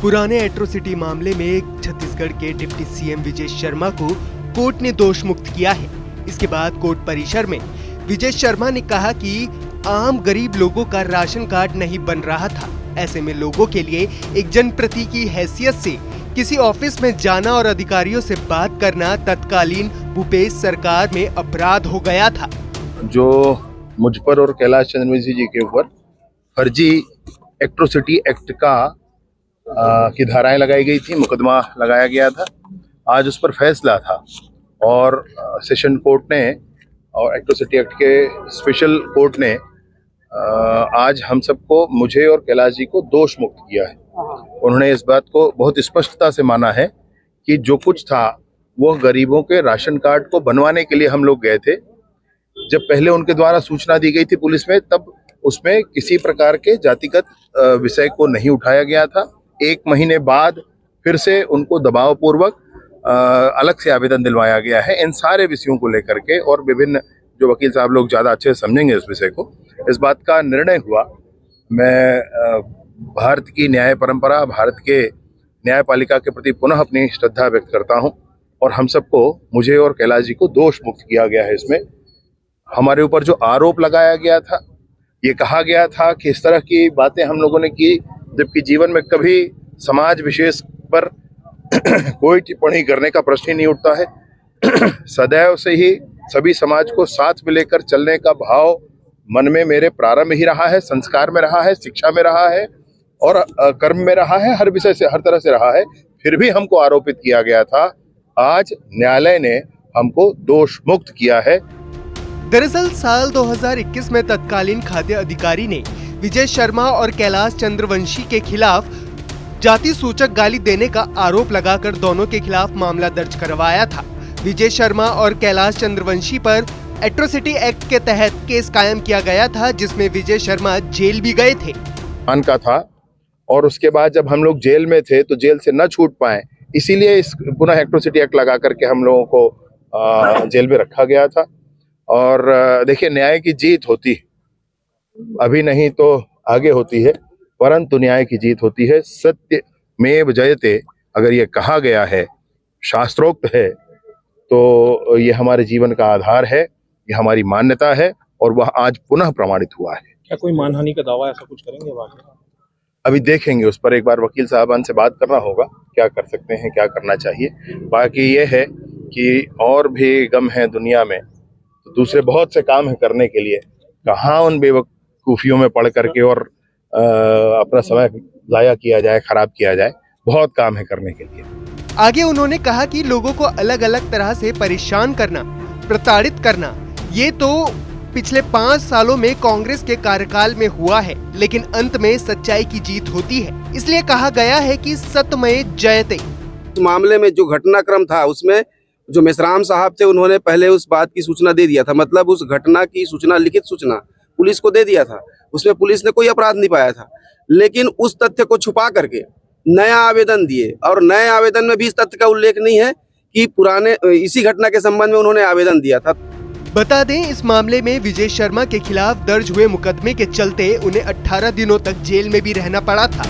पुराने एट्रोसिटी मामले में छत्तीसगढ़ के डिप्टी सीएम विजय शर्मा को कोर्ट ने दोष मुक्त किया है। इसके बाद कोर्ट परिसर में विजय शर्मा ने कहा कि आम गरीब लोगों का राशन कार्ड नहीं बन रहा था। ऐसे में लोगों के लिए एक जनप्रतिनिधि की हैसियत से किसी ऑफिस में जाना और अधिकारियों से बात करना तत्कालीन भूपेश सरकार में अपराध हो गया था। जो मुझ पर और कैलाश चंद्रवंशी जी के ऊपर फर्जी एट्रोसिटी एक्ट की धाराएं लगाई गई थी, मुकदमा लगाया गया था। आज उस पर फैसला था और सेशन कोर्ट ने और एट्रोसिटी एक्ट के स्पेशल कोर्ट ने आज हम सबको, मुझे और कैलाश जी को दोष मुक्त किया है। उन्होंने इस बात को बहुत स्पष्टता से माना है कि जो कुछ था वो गरीबों के राशन कार्ड को बनवाने के लिए हम लोग गए थे। जब पहले उनके द्वारा सूचना दी गई थी पुलिस में, तब उसमें किसी प्रकार के जातिगत विषय को नहीं उठाया गया था। एक महीने बाद फिर से उनको दबाव पूर्वक अलग से आवेदन दिलवाया गया है इन सारे विषयों को लेकर के, और विभिन्न जो वकील साहब लोग ज़्यादा अच्छे से समझेंगे इस विषय को। इस बात का निर्णय हुआ। मैं भारत की न्याय परंपरा, भारत के न्यायपालिका के प्रति पुनः अपनी श्रद्धा व्यक्त करता हूं और हम सबको, मुझे और कैलाश जी को दोष मुक्त किया गया है। इसमें हमारे ऊपर जो आरोप लगाया गया था, ये कहा गया था कि इस तरह की बातें हम लोगों ने की, जबकि जीवन में कभी समाज विशेष पर कोई टिप्पणी करने का प्रश्न ही नहीं उठता है। सदैव से ही सभी समाज को साथ में लेकर चलने का भाव मन में मेरे प्रारंभ ही रहा है, संस्कार में रहा है, शिक्षा में रहा है और कर्म में रहा है, हर विषय से, हर तरह से रहा है। फिर भी हमको आरोपित किया गया था। आज न्यायालय ने हमको दोष मुक्त किया है। दरअसल साल 2021 में तत्कालीन खाद्य अधिकारी ने विजय शर्मा और कैलाश चंद्रवंशी के खिलाफ जाति सूचक गाली देने का आरोप लगाकर दोनों के खिलाफ मामला दर्ज करवाया था। विजय शर्मा और कैलाश चंद्रवंशी पर एट्रोसिटी एक्ट के तहत केस कायम किया गया था, जिसमें विजय शर्मा जेल भी गए थे। का था और उसके बाद जब हम लोग जेल में थे तो जेल से न छूट पाए, इसीलिए इस पुनः एट्रोसिटी एक्ट लगा करके हम लोगों को जेल में रखा गया था। और देखिए, न्याय की जीत होती है, अभी नहीं तो आगे होती है, परंतु न्याय की जीत होती है। सत्य मेव जयते, अगर ये कहा गया है, शास्त्रोक्त है, तो ये हमारे जीवन का आधार है, ये हमारी मान्यता है और वह आज पुनः प्रमाणित हुआ है। क्या कोई मानहानि का दावा ऐसा कुछ करेंगे बाकी? अभी देखेंगे, उस पर एक बार वकील साहबान से बात करना होगा, क्या कर सकते हैं, क्या करना चाहिए। बाकी ये है कि और भी गम है दुनिया में, तो दूसरे बहुत से काम है करने के लिए। कहाँ उन बेवकूफियों में पढ़ करके और अपना समय जाया किया जाए, खराब किया जाए। बहुत काम है करने के लिए। आगे उन्होंने कहा कि लोगों को अलग अलग तरह से परेशान करना, प्रताड़ित करना, ये तो पिछले 5 सालों में कांग्रेस के कार्यकाल में हुआ है, लेकिन अंत में सच्चाई की जीत होती है। इसलिए कहा गया है कि सत्यमेव जयते। मामले में जो घटनाक्रम था, उसमें जो मेश्राम साहब थे, उन्होंने पहले उस बात की सूचना दे दिया था, मतलब उस घटना की सूचना, लिखित सूचना पुलिस को दे दिया था। उसमें पुलिस ने कोई अपराध नहीं पाया था, लेकिन उस तथ्य को छुपा करके नया आवेदन दिए और नए आवेदन में भी इस तथ्य का उल्लेख नहीं है कि पुराने इसी घटना के संबंध में उन्होंने आवेदन दिया था। बता दें, इस मामले में विजय शर्मा के खिलाफ दर्ज हुए मुकदमे के चलते उन्हें 18 दिनों तक जेल में भी रहना पड़ा था।